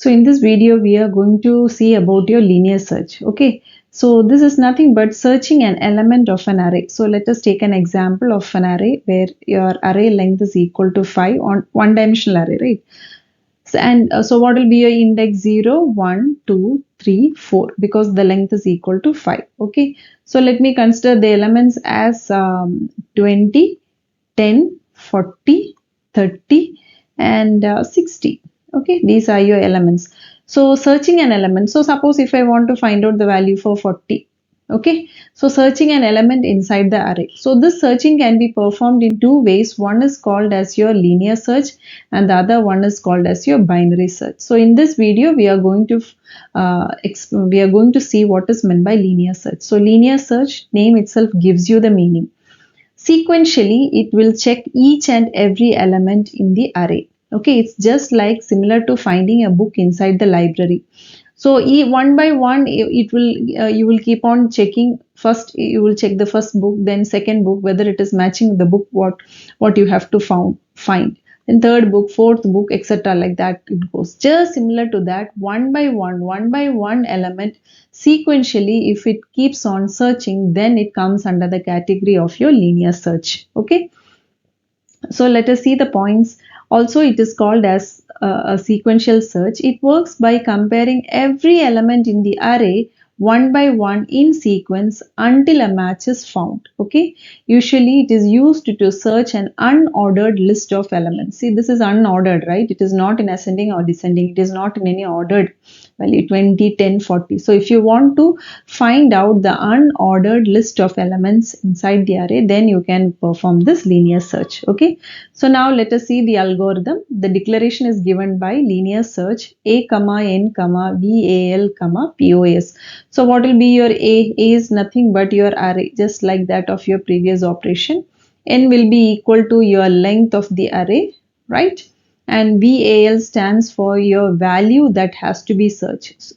So in this video, we are going to see about your linear search. Okay. So this is nothing but searching an element of an array. So let us take an example of an array where your array length is equal to 5 on one-dimensional array, right? So what will be your index 0, 1, 2, 3, 4 because the length is equal to 5. Okay. So let me consider the elements as 20, 10, 40, 30 and 60. Okay, these are your elements. So searching an element. So suppose if I want to find out the value for 40. Okay, so searching an element inside the array. So this searching can be performed in two ways. One is called as your linear search and the other one is called as your binary search. So in this video, we are going to see what is meant by linear search. So linear search name itself gives you the meaning. Sequentially, it will check each and every element in the array. Okay, it's just like similar to finding a book inside the library. So one by one, it will you will keep on checking. First, you will check the first book, then second book, whether it is matching the book what you have to find. Then third book, fourth book, etc. Like that it goes. Just similar to that, one by one element sequentially. If it keeps on searching, then it comes under the category of your linear search. Okay. So let us see the points. Also, it is called as a sequential search. It works by comparing every element in the array one by one in sequence until a match is found. Okay. Usually, it is used to search an unordered list of elements. See, this is unordered, right? It is not in ascending or descending. It is not in any ordered value 20, 10, 40. So if you want to find out the unordered list of elements inside the array, then you can perform this linear search. Okay. So now let us see the algorithm. The declaration is given by linear search a, n, val, pos. So what will be your a? A is nothing but your array, just like that of your previous operation. N will be equal to your length of the array, right? And val stands for your value that has to be searched.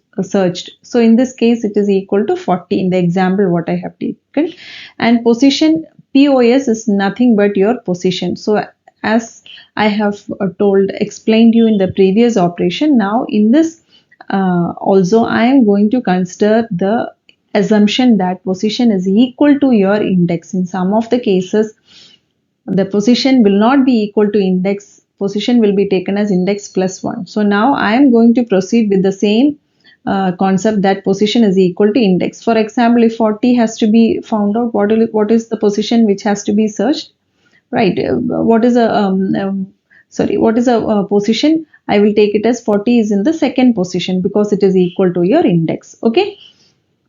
So in this case, it is equal to 40 in the example what I have taken. And position POS is nothing but your position. So as I have explained you in the previous operation, now in this also I am going to consider the assumption that position is equal to your index. In some of the cases, the position will not be equal to index. Position will be taken as index plus 1. So now I am going to proceed with the same concept that position is equal to index. For example, if 40 has to be found out, what is the position which has to be searched? Right. What is a position? I will take it as 40 is in the second position because it is equal to your index. Okay.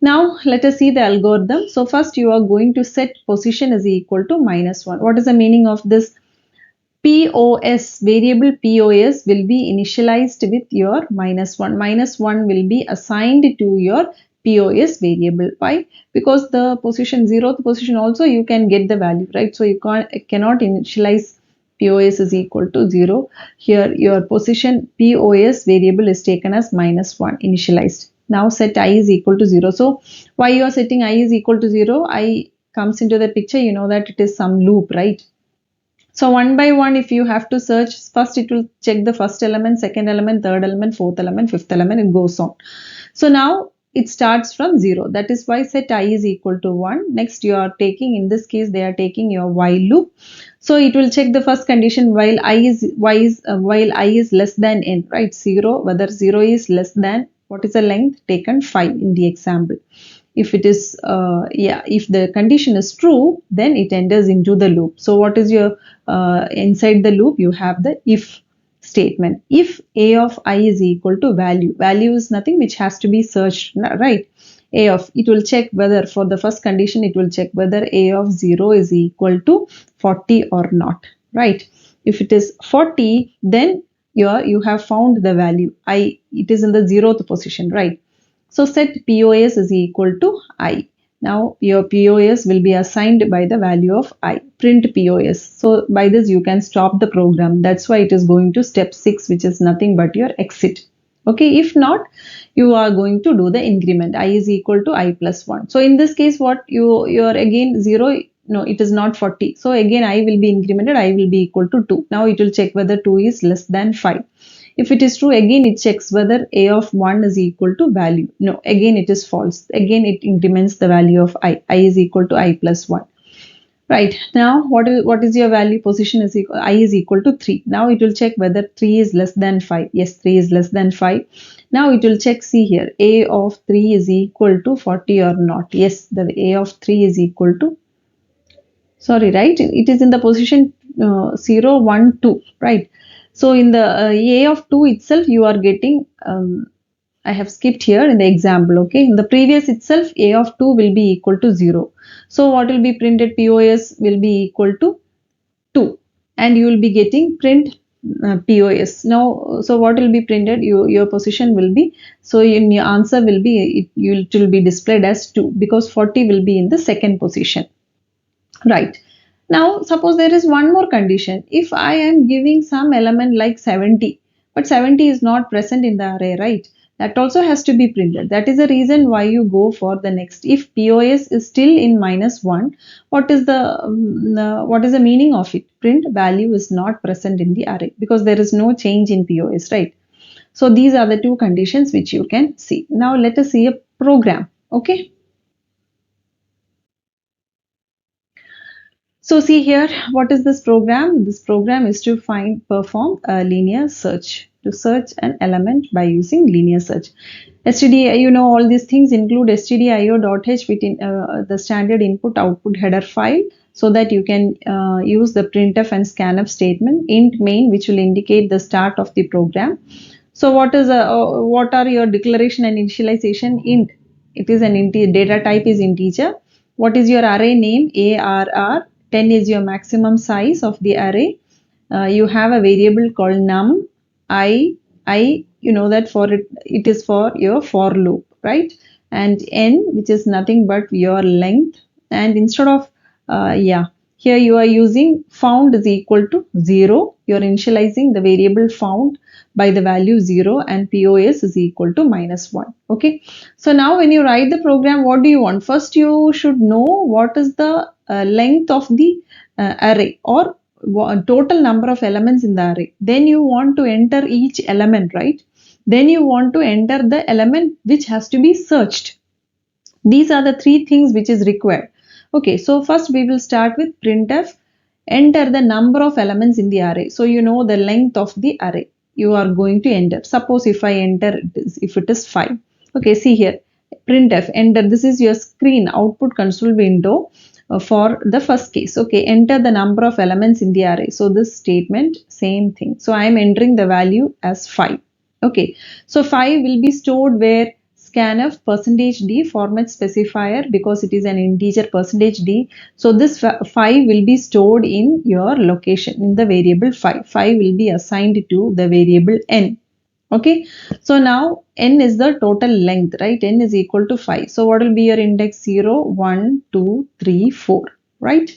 Now let us see the algorithm. So first you are going to set position is equal to -1. What is the meaning of this? POS, variable POS will be initialized with your -1. -1 will be assigned to your POS variable. Why? Because the position 0th position also you can get the value, right? So you cannot initialize POS is equal to 0. Here your position POS variable is taken as -1 initialized. Now set I is equal to 0. So why you are setting I is equal to 0? I comes into the picture, you know that it is some loop, right? So one by one, if you have to search, first it will check the first element, second element, third element, fourth element, fifth element, it goes on. So now it starts from 0. That is why set I is equal to 1. Next you are taking, in this case they are taking your while loop. So it will check the first condition while I is less than n, right? 0, whether 0 is less than, what is the length? Taken 5 in the example. If it is, if the condition is true, then it enters into the loop. So what is your, inside the loop, you have the if statement. If a of I is equal to value. Value is nothing which has to be searched, right? A of, it will check whether for the first condition, it will check whether a of 0 is equal to 40 or not, right? If it is 40, then you have found the value. It is in the 0th position, right? So set POS is equal to I. Now your POS will be assigned by the value of I. Print POS. So by this you can stop the program. That's why it is going to step 6, which is nothing but your exit. Okay, if not, you are going to do the increment. I is equal to I plus 1. So in this case, what you are again 0, no, it is not 40. So again I will be incremented, I will be equal to 2. Now it will check whether 2 is less than 5. If it is true, again it checks whether a of 1 is equal to value. No, again it is false. Again it increments the value of I. I is equal to I plus 1. Right, now what is your value? Position is equal, I is equal to 3. Now it will check whether 3 is less than 5. Yes, 3 is less than 5. Now it will check, see here, a of 3 is equal to 40 or not. Yes, the a of 3 is equal to, sorry, right, it is in the position 0, 1, 2, right? So in the a of 2 itself, you are getting, I have skipped here in the example, okay? In the previous itself, a of 2 will be equal to 0. So what will be printed? POS will be equal to 2, and you will be getting print POS. Now, so what will be printed? Your position will be, so in your answer will be, it will be displayed as 2 because 40 will be in the second position. Right. Now, suppose there is one more condition. If I am giving some element like 70, but 70 is not present in the array, right? That also has to be printed. That is the reason why you go for the next. If POS is still in -1, what is the meaning of it? Print value is not present in the array because there is no change in POS, right? So these are the two conditions which you can see. Now let us see a program. Okay. So see here, what is this program? This program is to perform a linear search, to search an element by using linear search. STD, you know, all these things include stdio.h with the standard input output header file, so that you can use the printf and scanf statement, int main, which will indicate the start of the program. So what are your declaration and initialization? Int. It is an data type is integer. What is your array name? ARR. 10 is your maximum size of the array. You have a variable called num. I, you know that for it is for your for loop, right? And n, which is nothing but your length. And instead of, here you are using found is equal to 0. You are initializing the variable found by the value 0, and POS is equal to -1. Okay. So now when you write the program, what do you want? First, you should know what is the length of the array, or total number of elements in the array. Then you want to enter each element, right? Then you want to enter the element which has to be searched. These are the three things which is required. Okay, so first we will start with printf, enter the number of elements in the array. So you know the length of the array you are going to enter. Suppose if I enter if it is 5. Okay, see here, printf, enter, this is your screen output console window for the first case. Okay, enter the number of elements in the array. So this statement, same thing. So I am entering the value as 5. Okay, so 5 will be stored where? Scanf %d format specifier, because it is an integer %d. So this 5 will be stored in your location in the variable 5. 5 will be assigned to the variable n. Okay, so now n is the total length, right? N is equal to 5. So what will be your index? 0, 1, 2, 3, 4, right?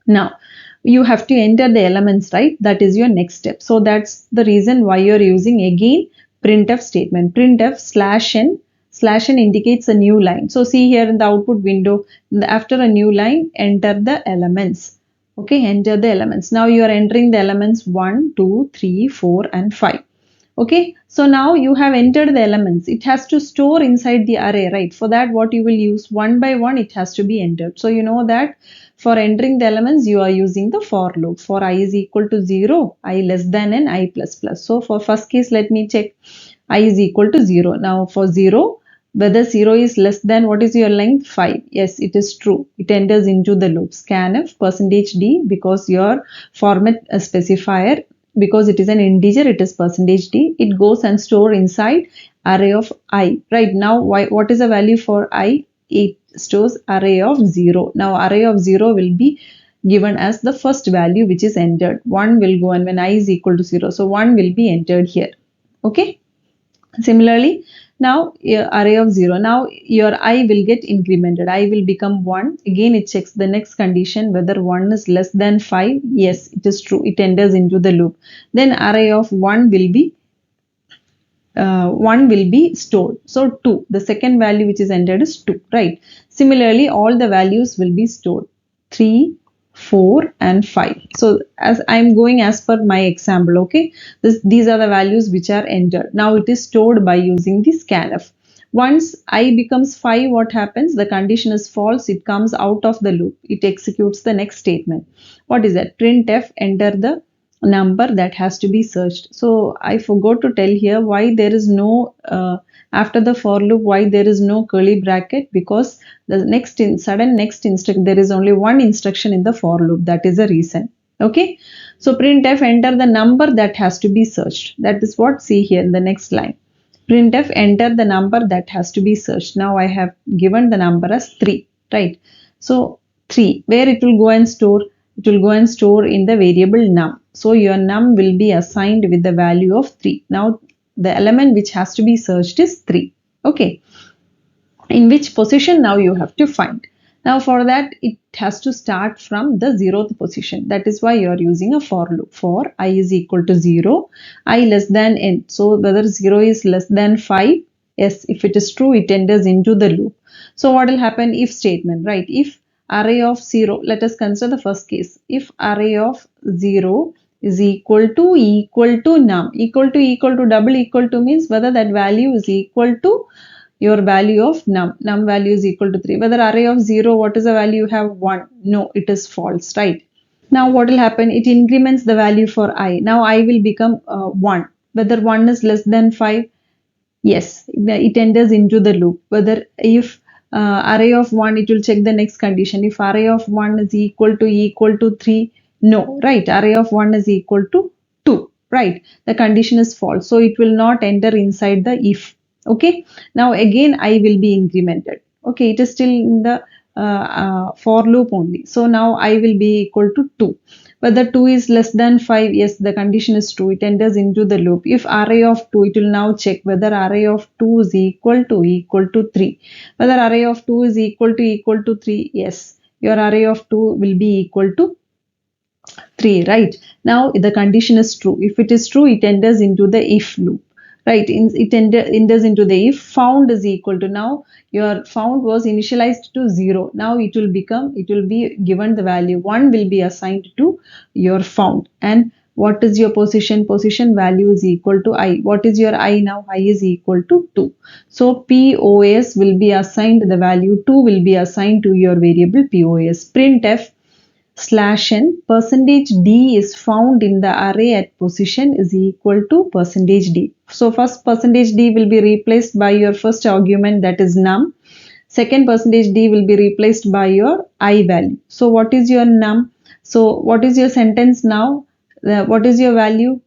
Now you have to enter the elements, right? That is your next step. So that's the reason why you're using again printf statement. Printf /n indicates a new line. So see here in the output window, after a new line, enter the elements. Okay, enter the elements. Now you are entering the elements 1, 2, 3, 4 and 5. Okay, so now you have entered the elements. It has to store inside the array, right? For that, what you will use? One by one, it has to be entered. So you know that for entering the elements, you are using the for loop. For I is equal to 0, I less than n, I plus plus. So for first case, let me check. I is equal to 0. Now for 0, whether 0 is less than, what is your length? 5. Yes, it is true. It enters into the loop. Scanf %d, because your format specifier, because it is an integer, it is %d. It goes and store inside array of I. Right now, what is the value for I? It stores array of 0. Now array of 0 will be given as the first value which is entered. 1 will go, and when I is equal to 0, so 1 will be entered here. Okay. Similarly, now array of 0. Now your I will get incremented. I will become 1. Again, it checks the next condition whether 1 is less than 5. Yes, it is true. It enters into the loop. Then array of 1 will be stored. So 2. The second value which is entered is 2. Right. Similarly, all the values will be stored. 3, 4 and 5. So as I'm going as per my example, okay, these are the values which are entered. Now it is stored by using the scanf. Once I becomes 5, what happens? The condition is false. It comes out of the loop. It executes the next statement. What is that? Printf, enter the number that has to be searched. So I forgot to tell here why there is no after the for loop, why there is no curly bracket, because the next instruction, there is only one instruction in the for loop. That is the reason. Okay, so printf, enter the number that has to be searched. That is what, see here in the next line. Printf, enter the number that has to be searched. Now I have given the number as 3, right? So 3, where it will go and store? It will go and store in the variable num. So your num will be assigned with the value of 3. Now the element which has to be searched is 3. Okay, in which position now you have to find. Now for that, it has to start from the 0th position. That is why you are using a for loop. For I is equal to 0, I less than n. So whether 0 is less than 5, yes, if it is true, it enters into the loop. So what will happen? If statement, right? If array of 0, let us consider the first case. If array of 0 is equal to num, equal to double equal to means whether that value is equal to your value of num value is equal to 3. Whether array of 0, what is the value you have? 1. No, it is false, right? Now what will happen? It increments the value for I. Now I will become 1. Whether 1 is less than 5, yes, it enters into the loop. Whether if array of 1, it will check the next condition. If array of 1 is equal to 3, no, right? Array of 1 is equal to 2, right? The condition is false. So it will not enter inside the if. Okay, now again I will be incremented. Okay, it is still in the for loop only. So now I will be equal to 2. Whether 2 is less than 5, yes, the condition is true. It enters into the loop. If array of 2, it will now check whether array of 2 is equal to 3. Whether array of 2 is equal to 3, yes, your array of 2 will be equal to 3, right? Now the condition is true. If it is true, it enters into the if loop. Right, it enters into the if. Found is equal to, now your found was initialized to 0. Now it will be given the value 1 will be assigned to your found. And what is your position? Position value is equal to I. What is your I now? I is equal to 2. So POS will be assigned, the value 2 will be assigned to your variable POS. Printf /n percentage %d is found in the array at position is equal to %d. So first %d will be replaced by your first argument, that is num. Second %d will be replaced by your I value. So what is your num? So what is your sentence now? What is your value?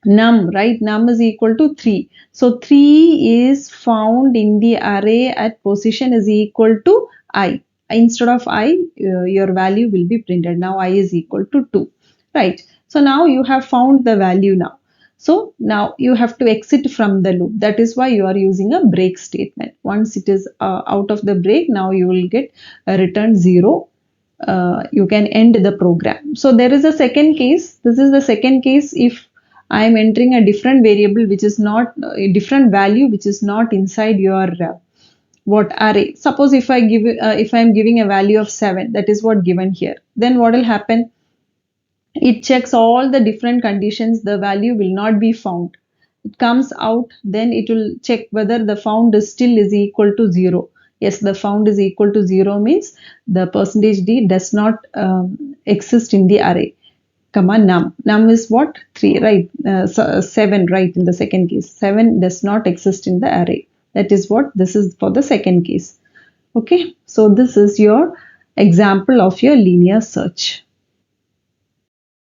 Num, right? Num is equal to 3. So 3 is found in the array at position is equal to I. Instead of I, your value will be printed. Now I is equal to 2, right? So now you have found the value now. So now you have to exit from the loop. That is why you are using a break statement. Once it is out of the break, now you will get a return 0. You can end the program. So there is a second case. This is the second case. If I am entering a different variable which is not a different value which is not inside your what array. Suppose if I am giving a value of 7, that is what given here, then what will happen? It checks all the different conditions. The value will not be found. It comes out, then it will check whether the found is still is equal to 0. Yes, the found is equal to 0 means the %d does not exist in the array. Comma num. Num is what? 3, right? 7, right? In the second case, 7 does not exist in the array. That is what this is for the second case. Okay, so this is your example of your linear search.